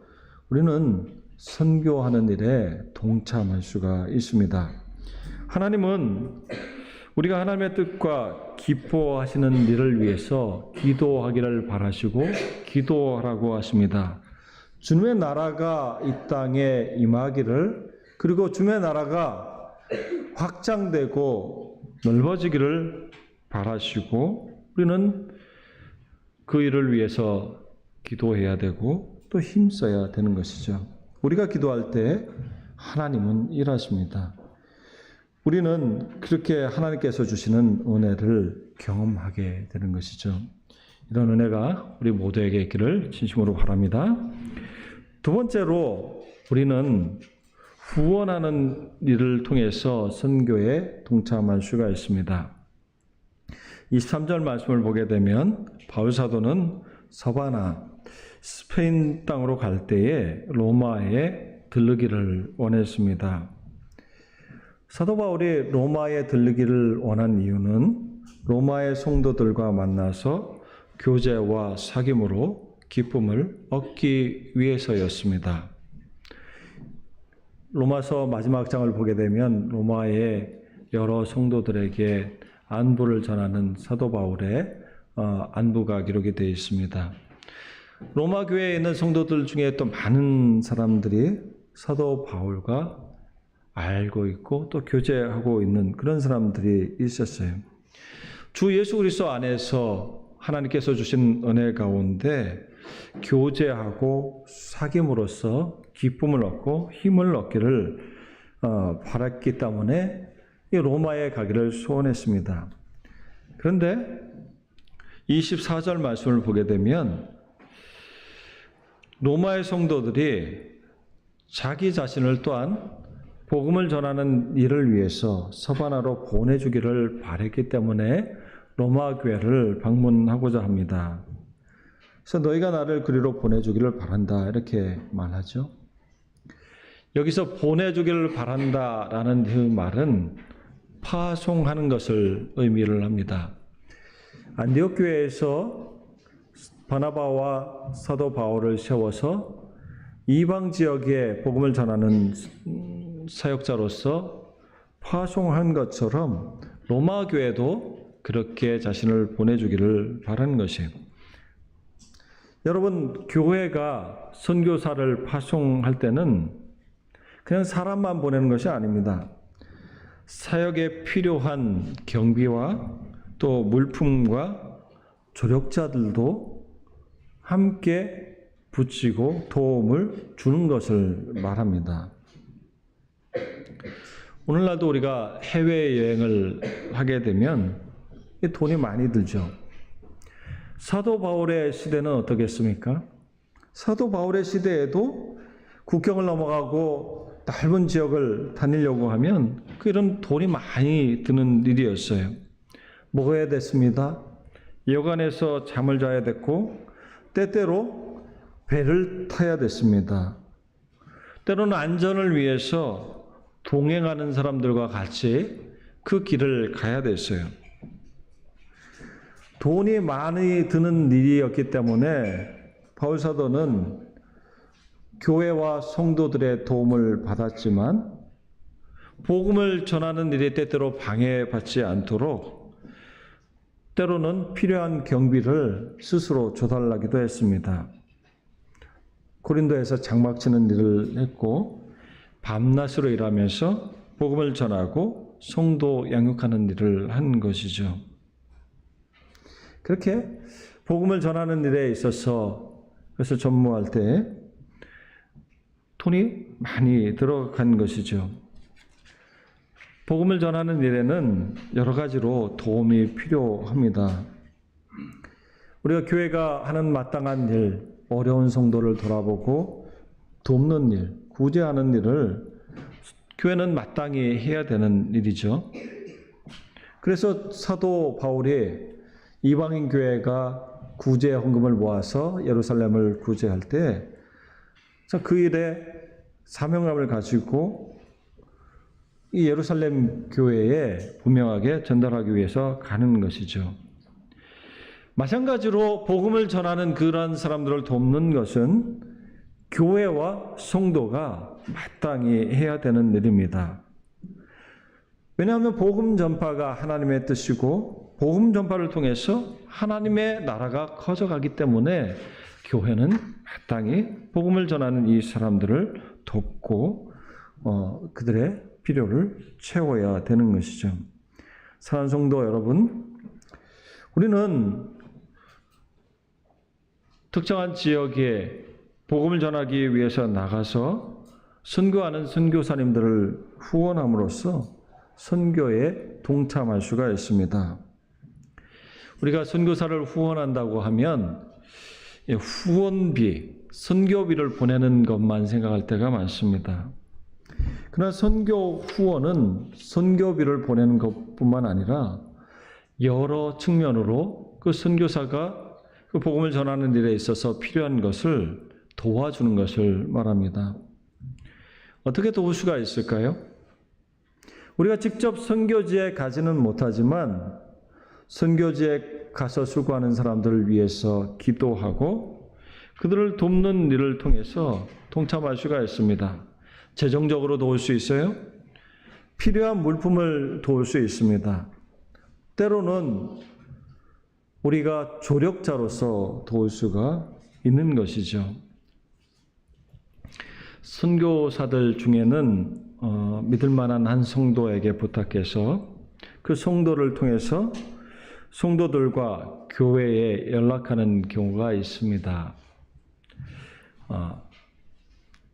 우리는 선교하는 일에 동참할 수가 있습니다. 하나님은 우리가 하나님의 뜻과 기뻐하시는 일을 위해서 기도하기를 바라시고 기도하라고 하십니다. 주님의 나라가 이 땅에 임하기를, 그리고 주님의 나라가 확장되고 넓어지기를 바라시고 우리는 그 일을 위해서 기도해야 되고 또 힘써야 되는 것이죠. 우리가 기도할 때 하나님은 일하십니다. 우리는 그렇게 하나님께서 주시는 은혜를 경험하게 되는 것이죠. 이런 은혜가 우리 모두에게 있기를 진심으로 바랍니다. 두 번째로 우리는 후원하는 일을 통해서 선교에 동참할 수가 있습니다. 23절 말씀을 보게 되면 바울 사도는 서바나 스페인 땅으로 갈 때에 로마에 들르기를 원했습니다. 사도 바울이 로마에 들르기를 원한 이유는 로마의 성도들과 만나서 교제와 사귐으로 기쁨을 얻기 위해서였습니다. 로마서 마지막 장을 보게 되면 로마의 여러 성도들에게 안부를 전하는 사도 바울의 안부가 기록이 되어 있습니다. 로마 교회에 있는 성도들 중에 또 많은 사람들이 사도 바울과 알고 있고 또 교제하고 있는 그런 사람들이 있었어요. 주 예수 그리스도 안에서 하나님께서 주신 은혜 가운데 교제하고 사귐으로써 기쁨을 얻고 힘을 얻기를 바랐기 때문에 로마에 가기를 소원했습니다. 그런데 24절 말씀을 보게 되면 로마의 성도들이 자기 자신을 또한 복음을 전하는 일을 위해서 서바나로 보내주기를 바랬기 때문에 로마 교회를 방문하고자 합니다. 그래서 너희가 나를 그리로 보내주기를 바란다 이렇게 말하죠. 여기서 보내주기를 바란다라는 그 말은 파송하는 것을 의미를 합니다. 안디옥 교회에서 바나바와 사도 바울을 세워서 이방 지역에 복음을 전하는 사역자로서 파송한 것처럼 로마 교회도 그렇게 자신을 보내주기를 바라는 것이에요. 여러분, 교회가 선교사를 파송할 때는 그냥 사람만 보내는 것이 아닙니다. 사역에 필요한 경비와 또 물품과 조력자들도 함께 붙이고 도움을 주는 것을 말합니다. 오늘날도 우리가 해외여행을 하게 되면 돈이 많이 들죠. 사도 바울의 시대는 어떻겠습니까? 사도 바울의 시대에도 국경을 넘어가고 넓은 지역을 다니려고 하면 그런 돈이 많이 드는 일이었어요. 먹어야 됐습니다. 여관에서 잠을 자야 됐고 때때로 배를 타야 됐습니다. 때로는 안전을 위해서 동행하는 사람들과 같이 그 길을 가야 됐어요. 돈이 많이 드는 일이었기 때문에 바울 사도는 교회와 성도들의 도움을 받았지만 복음을 전하는 일에 때때로 방해받지 않도록 때로는 필요한 경비를 스스로 조달하기도 했습니다. 고린도에서 장막 치는 일을 했고 밤낮으로 일하면서 복음을 전하고 성도 양육하는 일을 한 것이죠. 그렇게 복음을 전하는 일에 있어서 그것을 전무할 때 돈이 많이 들어간 것이죠. 복음을 전하는 일에는 여러 가지로 도움이 필요합니다. 우리가 교회가 하는 마땅한 일, 어려운 성도를 돌아보고 돕는 일, 구제하는 일을 교회는 마땅히 해야 되는 일이죠. 그래서 사도 바울이 이방인 교회가 구제 헌금을 모아서 예루살렘을 구제할 때 그 일에 사명감을 가지고 이 예루살렘 교회에 분명하게 전달하기 위해서 가는 것이죠. 마찬가지로 복음을 전하는 그러한 사람들을 돕는 것은 교회와 성도가 마땅히 해야 되는 일입니다. 왜냐하면 복음 전파가 하나님의 뜻이고 복음 전파를 통해서 하나님의 나라가 커져가기 때문에 교회는 마땅히 복음을 전하는 이 사람들을 돕고 그들의 필요를 채워야 되는 것이죠. 사랑하는 성도 여러분, 우리는 특정한 지역에 복음을 전하기 위해서 나가서 선교하는 선교사님들을 후원함으로써 선교에 동참할 수가 있습니다. 우리가 선교사를 후원한다고 하면 후원비, 선교비를 보내는 것만 생각할 때가 많습니다. 그러나 선교 후원은 선교비를 보내는 것뿐만 아니라 여러 측면으로 그 선교사가 그 복음을 전하는 일에 있어서 필요한 것을 도와주는 것을 말합니다. 어떻게 도울 수가 있을까요? 우리가 직접 선교지에 가지는 못하지만 선교지에 가서 수고하는 사람들을 위해서 기도하고 그들을 돕는 일을 통해서 동참할 수가 있습니다. 재정적으로 도울 수 있어요? 필요한 물품을 도울 수 있습니다. 때로는 우리가 조력자로서 도울 수가 있는 것이죠. 선교사들 중에는 믿을 만한 한 성도에게 부탁해서 그 성도를 통해서 성도들과 교회에 연락하는 경우가 있습니다.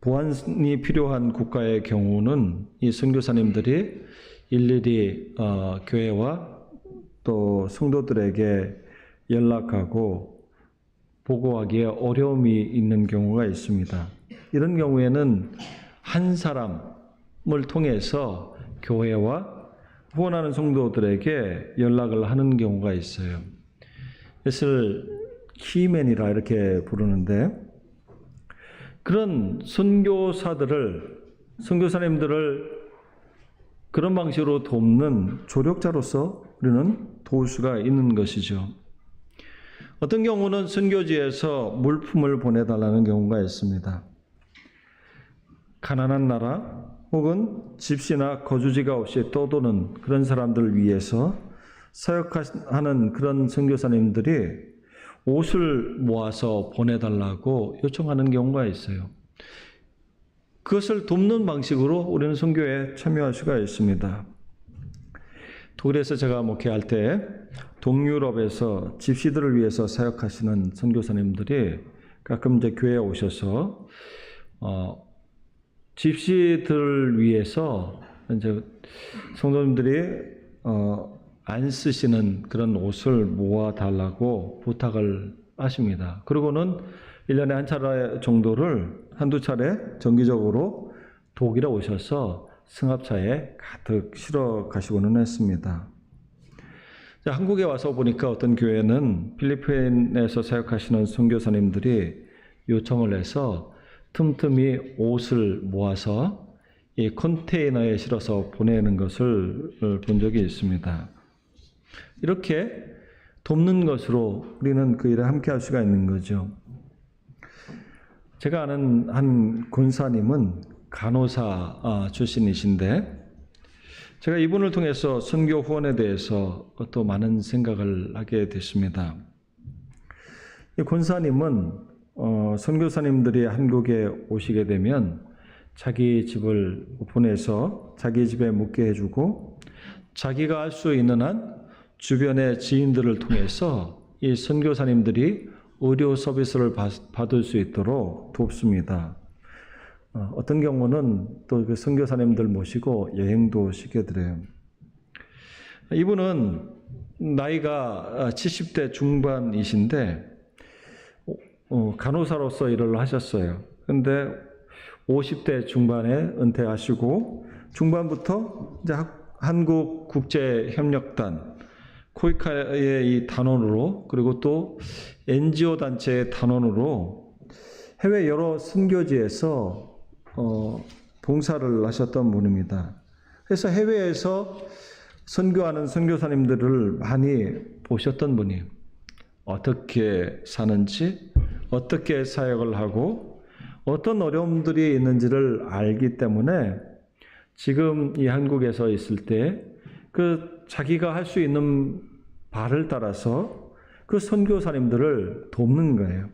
보안이 필요한 국가의 경우는 이 선교사님들이 일일이 교회와 또 성도들에게 연락하고 보고하기에 어려움이 있는 경우가 있습니다. 이런 경우에는 한 사람을 통해서 교회와 후원하는 성도들에게 연락을 하는 경우가 있어요. 이것을 키맨이라 이렇게 부르는데, 그런 선교사님들을 그런 방식으로 돕는 조력자로서 우리는 도울 수가 있는 것이죠. 어떤 경우는 선교지에서 물품을 보내달라는 경우가 있습니다. 가난한 나라 혹은 집시나 거주지가 없이 떠도는 그런 사람들을 위해서 사역하는 그런 선교사님들이 옷을 모아서 보내달라고 요청하는 경우가 있어요. 그것을 돕는 방식으로 우리는 선교에 참여할 수가 있습니다. 독일에서 제가 목회할 때 동유럽에서 집시들을 위해서 사역하시는 선교사님들이 가끔 이제 교회에 오셔서 집시들을 위해서 이제 성도님들이 안 쓰시는 그런 옷을 모아 달라고 부탁을 하십니다. 그리고는 1년에 한 차례 정도를 한두 차례 정기적으로 독일에 오셔서 승합차에 가득 실어 가시고는 했습니다. 한국에 와서 보니까 어떤 교회는 필리핀에서 사역하시는 선교사님들이 요청을 해서 틈틈이 옷을 모아서 이 컨테이너에 실어서 보내는 것을 본 적이 있습니다. 이렇게 돕는 것으로 우리는 그 일에 함께 할 수가 있는 거죠. 제가 아는 한 권사님은 간호사 출신이신데 제가 이분을 통해서 선교 후원에 대해서 또 많은 생각을 하게 됐습니다. 이 권사님은 선교사님들이 한국에 오시게 되면 자기 집을 오픈해서 자기 집에 묵게 해주고 자기가 할 수 있는 한 주변의 지인들을 통해서 이 선교사님들이 의료 서비스를 받을 수 있도록 돕습니다. 어떤 경우는 또 그 선교사님들 모시고 여행도 시켜드려요. 이분은 나이가 70대 중반이신데 간호사로서 일을 하셨어요. 그런데 50대 중반에 은퇴하시고 중반부터 이제 한국국제협력단 코이카의 이 단원으로, 그리고 또 NGO 단체의 단원으로 해외 여러 선교지에서 봉사를 하셨던 분입니다. 그래서 해외에서 선교하는 선교사님들을 많이 보셨던 분이에요. 어떻게 사는지, 어떻게 사역을 하고 어떤 어려움들이 있는지를 알기 때문에 지금 이 한국에서 있을 때 그 자기가 할 수 있는 바를 따라서 그 선교사님들을 돕는 거예요.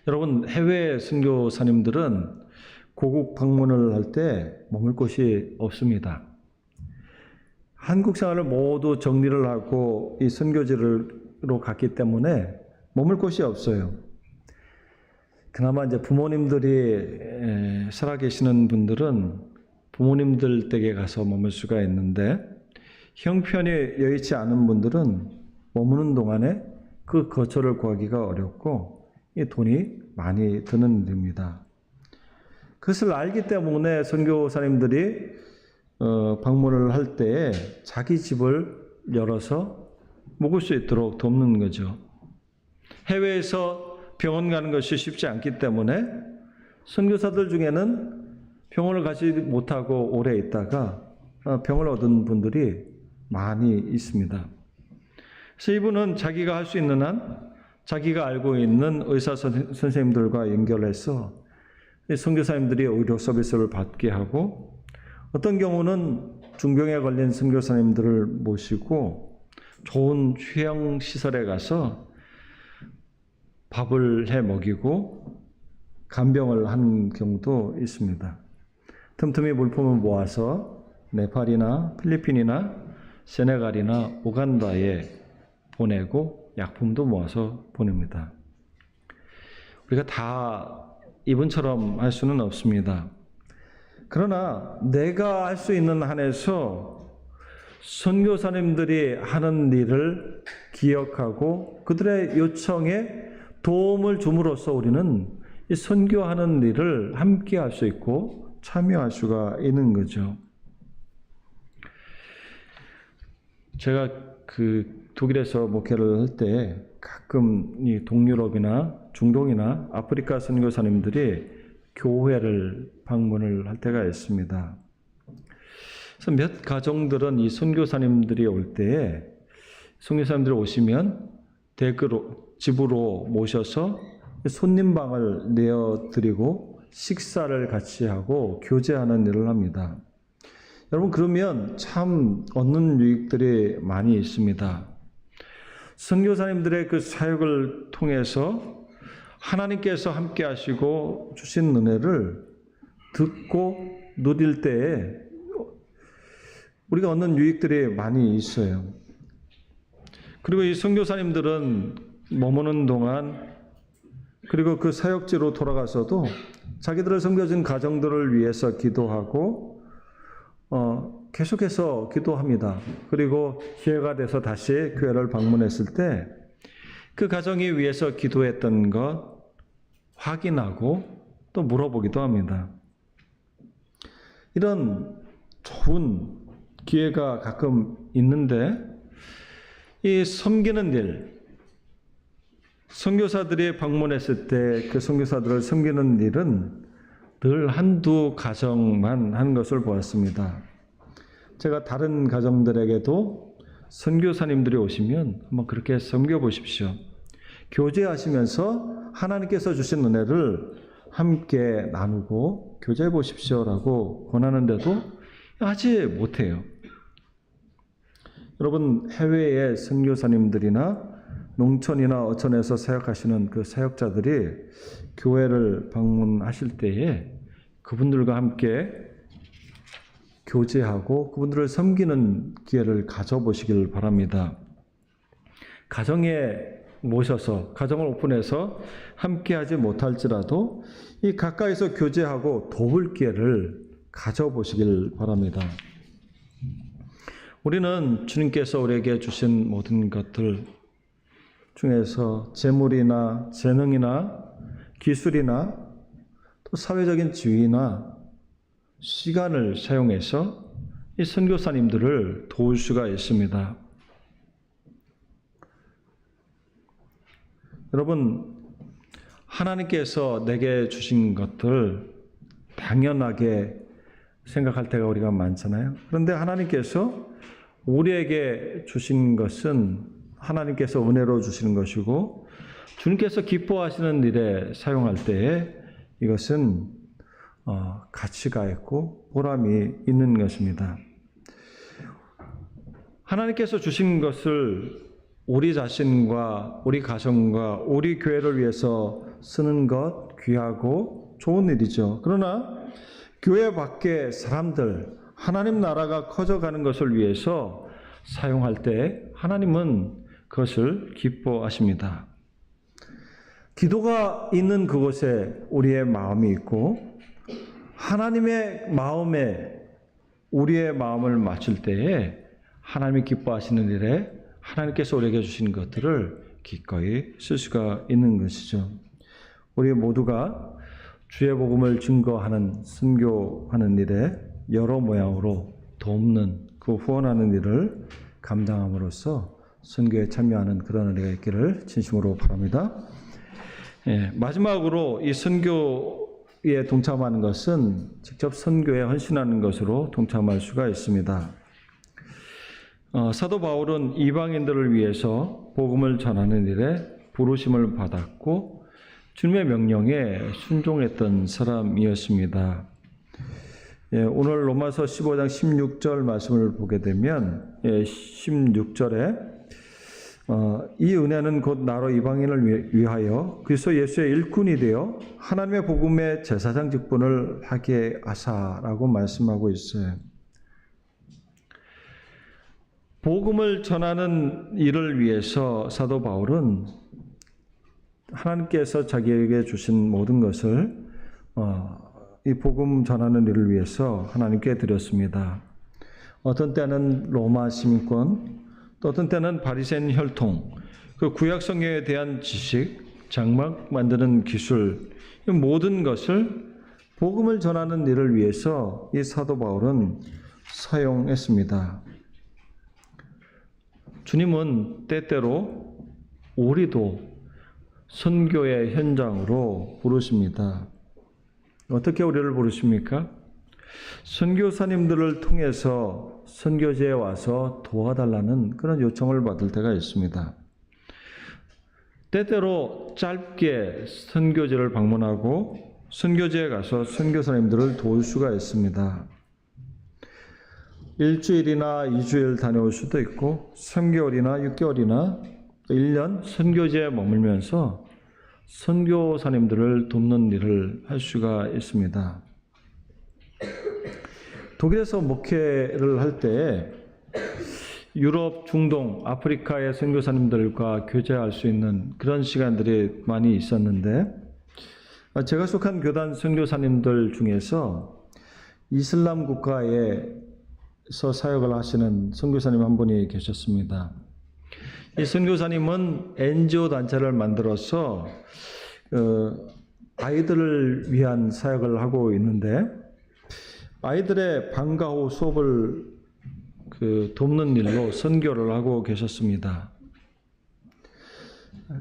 여러분, 해외 선교사님들은 고국 방문을 할 때 머물 곳이 없습니다. 한국 생활을 모두 정리를 하고 이 선교지로 갔기 때문에 머물 곳이 없어요. 그나마 이제 부모님들이 살아계시는 분들은 부모님들 댁에 가서 머물 수가 있는데, 형편이 여의치 않은 분들은 머무는 동안에 그 거처를 구하기가 어렵고 이 돈이 많이 드는 일입니다. 그것을 알기 때문에 선교사님들이 방문을 할 때에 자기 집을 열어서 묵을 수 있도록 돕는 거죠. 해외에서 병원 가는 것이 쉽지 않기 때문에 선교사들 중에는 병원을 가지 못하고 오래 있다가 병을 얻은 분들이 많이 있습니다. 그래서 이분은 자기가 할 수 있는 한 자기가 알고 있는 의사 선생님들과 연결해서 선교사님들이 의료 서비스를 받게 하고, 어떤 경우는 중병에 걸린 선교사님들을 모시고 좋은 휴양 시설에 가서 밥을 해 먹이고 간병을 하는 경우도 있습니다. 틈틈이 물품을 모아서 네팔이나 필리핀이나 세네갈이나 우간다에 보내고 약품도 모아서 보냅니다. 우리가 다 이분처럼 할 수는 없습니다. 그러나 내가 할 수 있는 한에서 선교사님들이 하는 일을 기억하고 그들의 요청에 도움을 줌으로써 우리는 이 선교하는 일을 함께 할 수 있고 참여할 수가 있는 거죠. 제가 독일에서 목회를 할 때 가끔 이 동유럽이나 중동이나 아프리카 선교사님들이 교회를 방문을 할 때가 있습니다. 그래서 몇 가정들은 이 선교사님들이 올 때에 선교사님들이 오시면 댁으로 집으로 모셔서 손님방을 내어드리고 식사를 같이 하고 교제하는 일을 합니다. 여러분, 그러면 참 얻는 유익들이 많이 있습니다. 선교사님들의 그 사역을 통해서 하나님께서 함께 하시고 주신 은혜를 듣고 누릴 때에 우리가 얻는 유익들이 많이 있어요. 그리고 이 선교사님들은 머무는 동안, 그리고 그 사역지로 돌아가서도 자기들을 섬겨준 가정들을 위해서 기도하고 계속해서 기도합니다. 그리고 기회가 돼서 다시 교회를 방문했을 때 그 가정이 위해서 기도했던 것 확인하고 또 물어보기도 합니다. 이런 좋은 기회가 가끔 있는데, 이 섬기는 일, 선교사들이 방문했을 때 그 선교사들을 섬기는 일은 늘 한두 가정만 한 것을 보았습니다. 제가 다른 가정들에게도 선교사님들이 오시면 한번 그렇게 섬겨보십시오. 교제하시면서 하나님께서 주신 은혜를 함께 나누고 교제해 보십시오라고 권하는데도 하지 못해요. 여러분, 해외의 선교사님들이나 농촌이나 어촌에서 사역하시는 그 사역자들이 교회를 방문하실 때에 그분들과 함께 교제하고 그분들을 섬기는 기회를 가져보시길 바랍니다. 가정에 모셔서 가정을 오픈해서 함께하지 못할지라도 이 가까이서 교제하고 도울 기회를 가져보시길 바랍니다. 우리는 주님께서 우리에게 주신 모든 것들 중에서 재물이나 재능이나 기술이나 또 사회적인 지위나 시간을 사용해서 이 선교사님들을 도울 수가 있습니다. 여러분, 하나님께서 내게 주신 것들 당연하게 생각할 때가 우리가 많잖아요. 그런데 하나님께서 우리에게 주신 것은 하나님께서 은혜로 주시는 것이고 주님께서 기뻐하시는 일에 사용할 때에 이것은 가치가 있고 보람이 있는 것입니다. 하나님께서 주신 것을 우리 자신과 우리 가정과 우리 교회를 위해서 쓰는 것 귀하고 좋은 일이죠. 그러나 교회 밖의 사람들, 하나님 나라가 커져가는 것을 위해서 사용할 때 하나님은 그것을 기뻐하십니다. 기도가 있는 그곳에 우리의 마음이 있고 하나님의 마음에 우리의 마음을 맞출 때에 하나님이 기뻐하시는 일에 하나님께서 우리에게 주신 것들을 기꺼이 쓸 수가 있는 것이죠. 우리 모두가 주의 복음을 증거하는 선교하는 일에 여러 모양으로 돕는 그 후원하는 일을 감당함으로써 선교에 참여하는 그런 은혜가 있기를 진심으로 바랍니다. 마지막으로 이 선교에 동참하는 것은 직접 선교에 헌신하는 것으로 동참할 수가 있습니다. 사도 바울은 이방인들을 위해서 복음을 전하는 일에 부르심을 받았고 주님의 명령에 순종했던 사람이었습니다. 오늘 로마서 15장 16절 말씀을 보게 되면 16절에 이 은혜는 곧 나로 이방인을 위하여 그리스도 예수의 일꾼이 되어 하나님의 복음의 제사장 직분을 하게 하사라고 말씀하고 있어요. 복음을 전하는 일을 위해서 사도 바울은 하나님께서 자기에게 주신 모든 것을 이 복음 전하는 일을 위해서 하나님께 드렸습니다. 어떤 때는 로마 시민권, 또 어떤 때는 바리새인 혈통, 그 구약 성경에 대한 지식, 장막 만드는 기술, 이 모든 것을 복음을 전하는 일을 위해서 이 사도 바울은 사용했습니다. 주님은 때때로 우리도 선교의 현장으로 부르십니다. 어떻게 우리를 부르십니까? 선교사님들을 통해서 선교지에 와서 도와달라는 그런 요청을 받을 때가 있습니다. 때때로 짧게 선교지를 방문하고 선교지에 가서 선교사님들을 도울 수가 있습니다. 일주일이나 2주일 다녀올 수도 있고 3개월이나 6개월이나 1년 선교지에 머물면서 선교사님들을 돕는 일을 할 수가 있습니다. 독일에서 목회를 할 때 유럽, 중동, 아프리카의 선교사님들과 교제할 수 있는 그런 시간들이 많이 있었는데 제가 속한 교단 선교사님들 중에서 이슬람 국가에서 사역을 하시는 선교사님 한 분이 계셨습니다. 이 선교사님은 NGO 단체를 만들어서 아이들을 위한 사역을 하고 있는데 아이들의 방과 후 수업을 돕는 일로 선교를 하고 계셨습니다.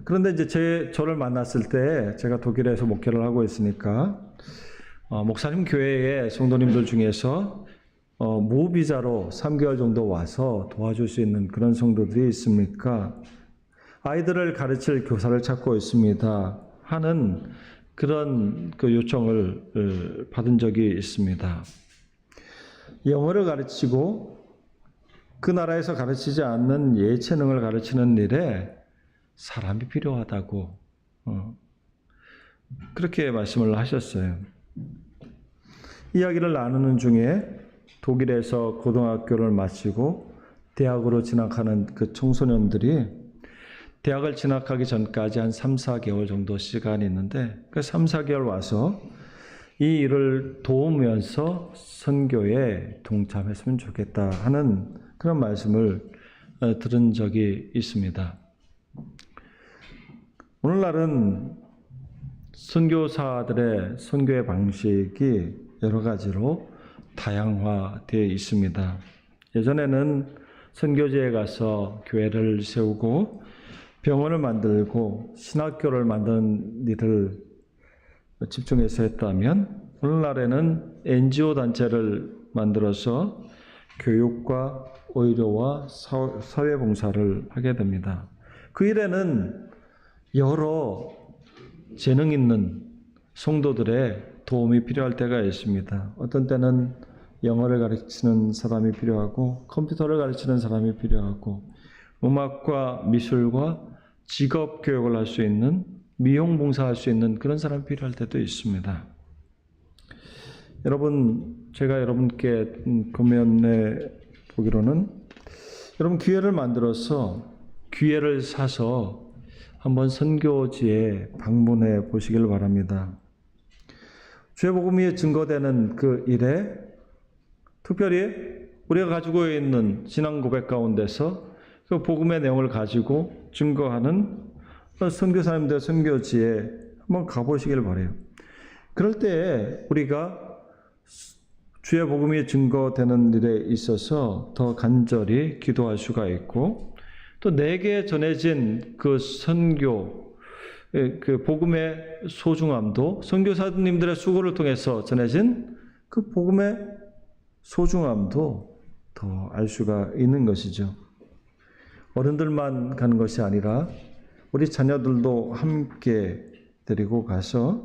그런데 이제 저를 만났을 때 제가 독일에서 목회를 하고 있으니까 목사님 교회의 성도님들 중에서 무비자로 3개월 정도 와서 도와줄 수 있는 그런 성도들이 있습니까? 아이들을 가르칠 교사를 찾고 있습니다. 하는 그런 요청을 받은 적이 있습니다. 영어를 가르치고 그 나라에서 가르치지 않는 예체능을 가르치는 일에 사람이 필요하다고 그렇게 말씀을 하셨어요. 이야기를 나누는 중에 독일에서 고등학교를 마치고 대학으로 진학하는 그 청소년들이 대학을 진학하기 전까지 한 3, 4개월 정도 시간이 있는데 그 3, 4개월 와서 이 일을 도우면서 선교에 동참했으면 좋겠다 하는 그런 말씀을 들은 적이 있습니다. 오늘날은 선교사들의 선교의 방식이 여러 가지로 다양화되어 있습니다. 예전에는 선교지에 가서 교회를 세우고 병원을 만들고 신학교를 만드는 일을 집중해서 했다면 오늘날에는 NGO 단체를 만들어서 교육과 의료와 사회봉사를 하게 됩니다. 그 일에는 여러 재능 있는 성도들의 도움이 필요할 때가 있습니다. 어떤 때는 영어를 가르치는 사람이 필요하고 컴퓨터를 가르치는 사람이 필요하고 음악과 미술과 직업 교육을 할 수 있는 미용 봉사할 수 있는 그런 사람이 필요할 때도 있습니다. 여러분, 제가 여러분께 권면해 보기로는 여러분 기회를 만들어서 기회를 사서 한번 선교지에 방문해 보시길 바랍니다. 주의 복음이 증거되는 그 일에 특별히 우리가 가지고 있는 신앙 고백 가운데서 그 복음의 내용을 가지고 증거하는 선교사님들 선교지에 한번 가보시길 바라요. 그럴 때 우리가 주의 복음이 증거되는 일에 있어서 더 간절히 기도할 수가 있고 또 내게 전해진 그 선교, 그 복음의 소중함도 선교사님들의 수고를 통해서 전해진 그 복음의 소중함도 더 알 수가 있는 것이죠. 어른들만 가는 것이 아니라 우리 자녀들도 함께 데리고 가서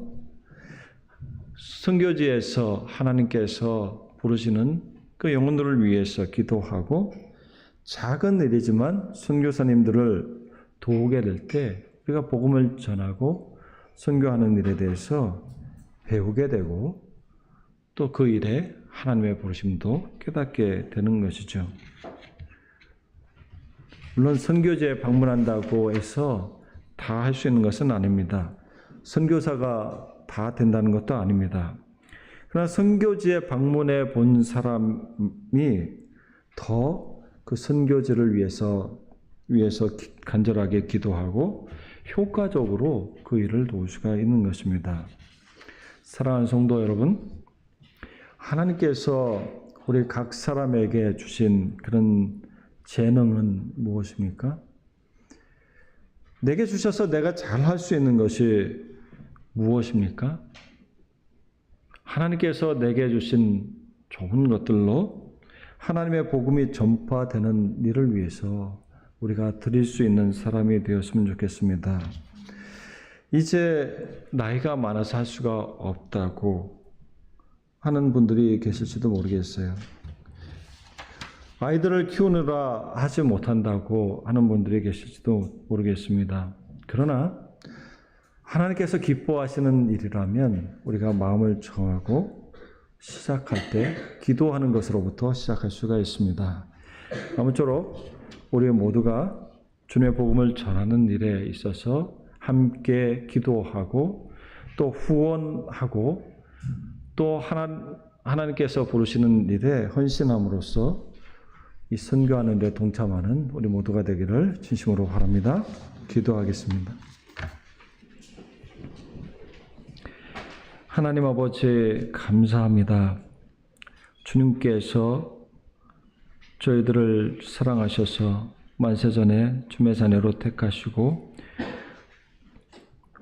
선교지에서 하나님께서 부르시는 그 영혼들을 위해서 기도하고 작은 일이지만 선교사님들을 도우게 될 때 우리가 복음을 전하고 선교하는 일에 대해서 배우게 되고 또 그 일에 하나님의 부르심도 깨닫게 되는 것이죠. 물론 선교지에 방문한다고 해서 다 할 수 있는 것은 아닙니다. 선교사가 다 된다는 것도 아닙니다. 그러나 선교지에 방문해 본 사람이 더 그 선교지를 위해서 간절하게 기도하고 효과적으로 그 일을 도울 수가 있는 것입니다. 사랑하는 성도 여러분, 하나님께서 우리 각 사람에게 주신 그런 재능은 무엇입니까? 내게 주셔서 내가 잘할 수 있는 것이 무엇입니까? 하나님께서 내게 주신 좋은 것들로 하나님의 복음이 전파되는 일을 위해서 우리가 드릴 수 있는 사람이 되었으면 좋겠습니다. 이제 나이가 많아서 할 수가 없다고 하는 분들이 계실지도 모르겠어요. 아이들을 키우느라 하지 못한다고 하는 분들이 계실지도 모르겠습니다. 그러나 하나님께서 기뻐하시는 일이라면 우리가 마음을 정하고 시작할 때 기도하는 것으로부터 시작할 수가 있습니다. 아무쪼록 우리 모두가 주님의 복음을 전하는 일에 있어서 함께 기도하고 또 후원하고 또 하나님께서 부르시는 일에 헌신함으로써 이 선교하는 데 동참하는 우리 모두가 되기를 진심으로 바랍니다. 기도하겠습니다. 하나님 아버지 감사합니다. 주님께서 저희들을 사랑하셔서 만세전에 주의 자녀로 택하시고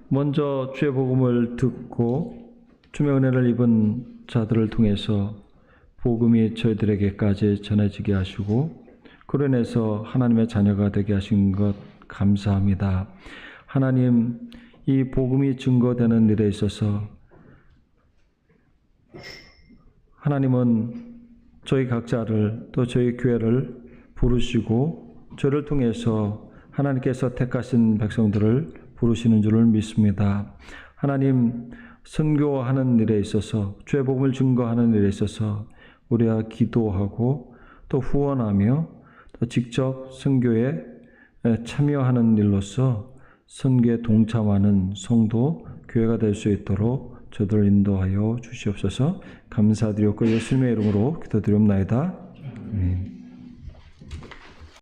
먼저 주의 복음을 듣고 주의 은혜를 입은 자들을 통해서 복음이 저희들에게까지 전해지게 하시고 그로 인해서 하나님의 자녀가 되게 하신 것 감사합니다. 하나님, 이 복음이 증거되는 일에 있어서 하나님은 저희 각자를 또 저희 교회를 부르시고 저를 통해서 하나님께서 택하신 백성들을 부르시는 줄을 믿습니다. 하나님, 선교하는 일에 있어서 주의 복음을 증거하는 일에 있어서 우리가 기도하고 또 후원하며 또 직접 선교에 참여하는 일로서 선교에 동참하는 성도, 교회가 될 수 있도록 저들을 인도하여 주시옵소서. 감사드렸고 예수님의 이름으로 기도드리옵나이다. 아멘.